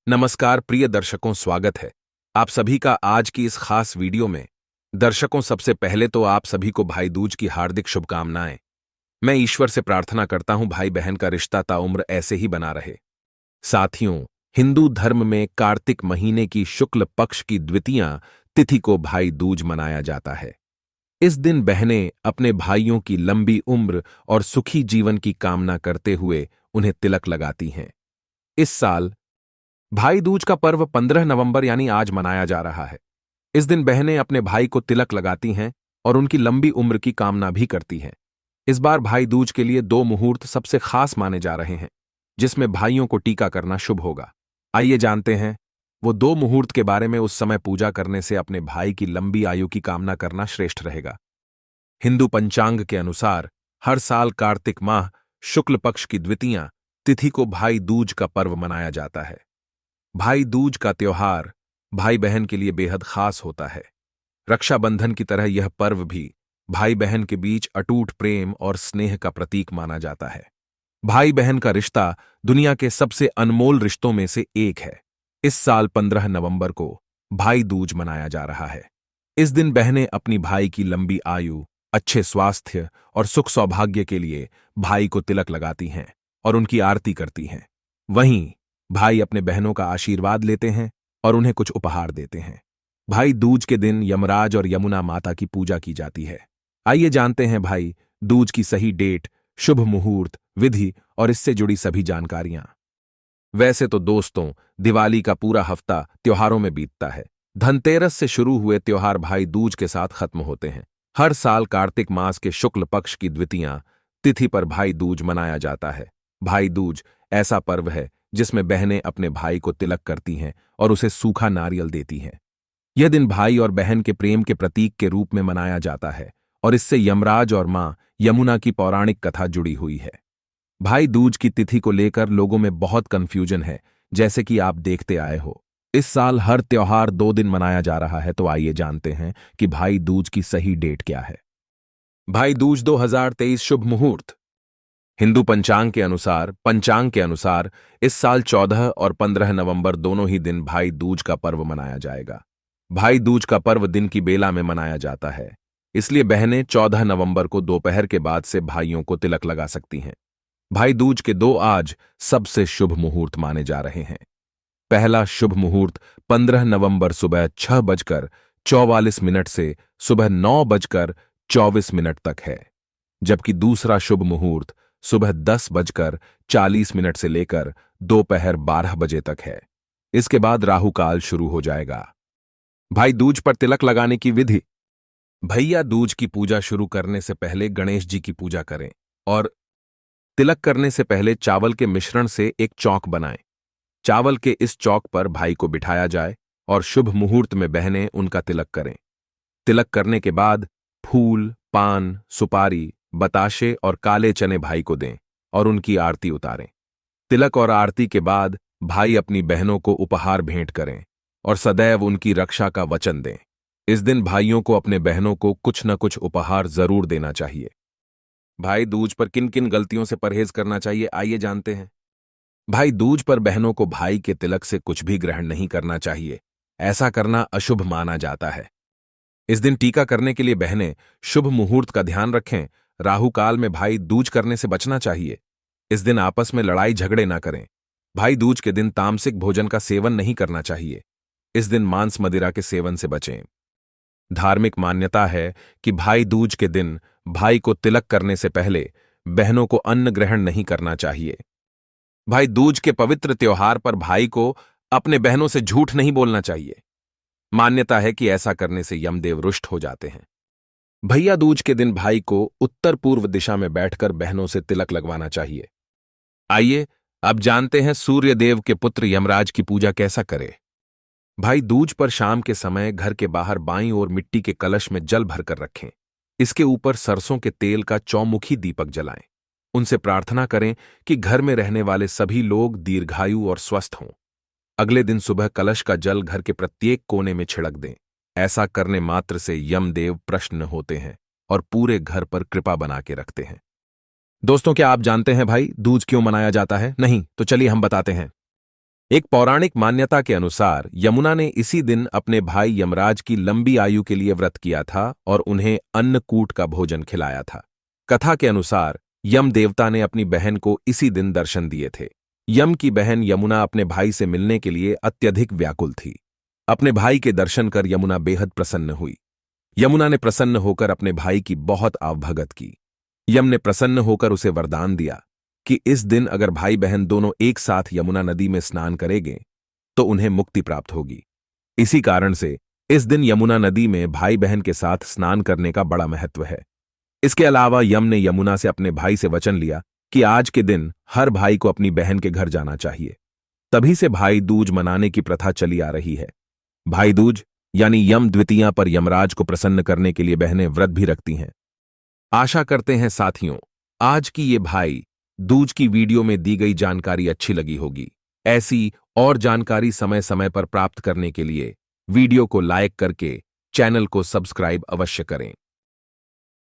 नमस्कार प्रिय दर्शकों, स्वागत है आप सभी का आज की इस खास वीडियो में। दर्शकों, सबसे पहले तो आप सभी को भाई दूज की हार्दिक शुभकामनाएं। मैं ईश्वर से प्रार्थना करता हूं भाई बहन का रिश्ता ताउम्र ऐसे ही बना रहे। साथियों, हिंदू धर्म में कार्तिक महीने की शुक्ल पक्ष की द्वितीया तिथि को भाई दूज मनाया जाता है। इस दिन बहनें अपने भाइयों की लंबी उम्र और सुखी जीवन की कामना करते हुए उन्हें तिलक लगाती हैं। इस साल भाई दूज का पर्व 15 नवंबर यानी आज मनाया जा रहा है। इस दिन बहनें अपने भाई को तिलक लगाती हैं और उनकी लंबी उम्र की कामना भी करती हैं। इस बार भाई दूज के लिए दो मुहूर्त सबसे खास माने जा रहे हैं, जिसमें भाइयों को टीका करना शुभ होगा। आइए जानते हैं वो दो मुहूर्त के बारे में। उस समय पूजा करने से अपने भाई की लंबी आयु की कामना करना श्रेष्ठ रहेगा। हिंदू पंचांग के अनुसार हर साल कार्तिक माह शुक्ल पक्ष की द्वितीया तिथि को भाई दूज का पर्व मनाया जाता है। भाई दूज का त्योहार भाई बहन के लिए बेहद खास होता है। रक्षाबंधन की तरह यह पर्व भी भाई बहन के बीच अटूट प्रेम और स्नेह का प्रतीक माना जाता है। भाई बहन का रिश्ता दुनिया के सबसे अनमोल रिश्तों में से एक है। इस साल 15 नवंबर को भाई दूज मनाया जा रहा है। इस दिन बहनें अपनी भाई की लंबी आयु, अच्छे स्वास्थ्य और सुख सौभाग्य के लिए भाई को तिलक लगाती हैं और उनकी आरती करती हैं। वहीं भाई अपने बहनों का आशीर्वाद लेते हैं और उन्हें कुछ उपहार देते हैं। भाई दूज के दिन यमराज और यमुना माता की पूजा की जाती है। आइए जानते हैं भाई दूज की सही डेट, शुभ मुहूर्त, विधि और इससे जुड़ी सभी जानकारियां। वैसे तो दोस्तों, दिवाली का पूरा हफ्ता त्योहारों में बीतता है। धनतेरस से शुरू हुए त्योहार भाई दूज के साथ खत्म होते हैं। हर साल कार्तिक मास के शुक्ल पक्ष की द्वितीया तिथि पर भाई दूज मनाया जाता है। भाई दूज ऐसा पर्व है जिसमें बहनें अपने भाई को तिलक करती हैं और उसे सूखा नारियल देती हैं। यह दिन भाई और बहन के प्रेम के प्रतीक के रूप में मनाया जाता है और इससे यमराज और मां यमुना की पौराणिक कथा जुड़ी हुई है। भाई दूज की तिथि को लेकर लोगों में बहुत कंफ्यूजन है, जैसे कि आप देखते आए हो। इस साल हर त्योहार 2 दिन मनाया जा रहा है, तो आइए जानते हैं कि भाई दूज की सही डेट क्या है। भाई दूज 2023 शुभ मुहूर्त। हिंदू पंचांग के अनुसार इस साल 14 और 15 नवंबर दोनों ही दिन भाई दूज का पर्व मनाया जाएगा। भाई दूज का पर्व दिन की बेला में मनाया जाता है, इसलिए बहनें 14 नवंबर को दोपहर के बाद से भाइयों को तिलक लगा सकती हैं। भाई दूज के दो आज सबसे शुभ मुहूर्त माने जा रहे हैं। पहला शुभ मुहूर्त 15 नवंबर सुबह 6:44 से सुबह 9:24 तक है, जबकि दूसरा शुभ मुहूर्त सुबह 10:40 से लेकर दोपहर 12 बजे तक है। इसके बाद राहु काल शुरू हो जाएगा। भाई दूज पर तिलक लगाने की विधि। भैया दूज की पूजा शुरू करने से पहले गणेश जी की पूजा करें और तिलक करने से पहले चावल के मिश्रण से एक चौक बनाएं। चावल के इस चौक पर भाई को बिठाया जाए और शुभ मुहूर्त में बहनें उनका तिलक करें। तिलक करने के बाद फूल, पान, सुपारी, बताशे और काले चने भाई को दें और उनकी आरती उतारें। तिलक और आरती के बाद भाई अपनी बहनों को उपहार भेंट करें और सदैव उनकी रक्षा का वचन दें। इस दिन भाइयों को अपने बहनों को कुछ न कुछ उपहार जरूर देना चाहिए। भाई दूज पर किन किन गलतियों से परहेज करना चाहिए, आइए जानते हैं। भाई दूज पर बहनों को भाई के तिलक से कुछ भी ग्रहण नहीं करना चाहिए। ऐसा करना अशुभ माना जाता है। इस दिन टीका करने के लिए बहनें शुभ मुहूर्त का ध्यान रखें। राहु काल में भाई दूज करने से बचना चाहिए। इस दिन आपस में लड़ाई झगड़े ना करें। भाई दूज के दिन तामसिक भोजन का सेवन नहीं करना चाहिए। इस दिन मांस मदिरा के सेवन से बचें। धार्मिक मान्यता है कि भाई दूज के दिन भाई को तिलक करने से पहले बहनों को अन्न ग्रहण नहीं करना चाहिए। भाई दूज के पवित्र त्योहार पर भाई को अपने बहनों से झूठ नहीं बोलना चाहिए। मान्यता है कि ऐसा करने से यमदेव रुष्ट हो जाते हैं। भैया दूज के दिन भाई को उत्तर पूर्व दिशा में बैठकर बहनों से तिलक लगवाना चाहिए। आइए अब जानते हैं सूर्य देव के पुत्र यमराज की पूजा कैसा करें। भाई दूज पर शाम के समय घर के बाहर बाईं ओर मिट्टी के कलश में जल भरकर रखें। इसके ऊपर सरसों के तेल का चौमुखी दीपक जलाएं। उनसे प्रार्थना करें कि घर में रहने वाले सभी लोग दीर्घायु और स्वस्थ हों। अगले दिन सुबह कलश का जल घर के प्रत्येक कोने में छिड़क दें। ऐसा करने मात्र से यमदेव प्रसन्न होते हैं और पूरे घर पर कृपा बना के रखते हैं। दोस्तों, क्या आप जानते हैं भाई दूज क्यों मनाया जाता है? नहीं तो चलिए हम बताते हैं। एक पौराणिक मान्यता के अनुसार यमुना ने इसी दिन अपने भाई यमराज की लंबी आयु के लिए व्रत किया था और उन्हें अन्नकूट का भोजन खिलाया था। कथा के अनुसार यम देवता ने अपनी बहन को इसी दिन दर्शन दिए थे। यम की बहन यमुना अपने भाई से मिलने के लिए अत्यधिक व्याकुल थी। अपने भाई के दर्शन कर यमुना बेहद प्रसन्न हुई। यमुना ने प्रसन्न होकर अपने भाई की बहुत आवभगत की। यम ने प्रसन्न होकर उसे वरदान दिया कि इस दिन अगर भाई बहन दोनों एक साथ यमुना नदी में स्नान करेंगे तो उन्हें मुक्ति प्राप्त होगी। इसी कारण से इस दिन यमुना नदी में भाई बहन के साथ स्नान करने का बड़ा महत्व है। इसके अलावा यम ने यमुना से अपने भाई से वचन लिया कि आज के दिन हर भाई को अपनी बहन के घर जाना चाहिए। तभी से भाई दूज मनाने की प्रथा चली आ रही है। भाई दूज यानी यम द्वितीया पर यमराज को प्रसन्न करने के लिए बहनें व्रत भी रखती हैं। आशा करते हैं साथियों, आज की ये भाई दूज की वीडियो में दी गई जानकारी अच्छी लगी होगी। ऐसी और जानकारी समय समय पर प्राप्त करने के लिए वीडियो को लाइक करके चैनल को सब्सक्राइब अवश्य करें।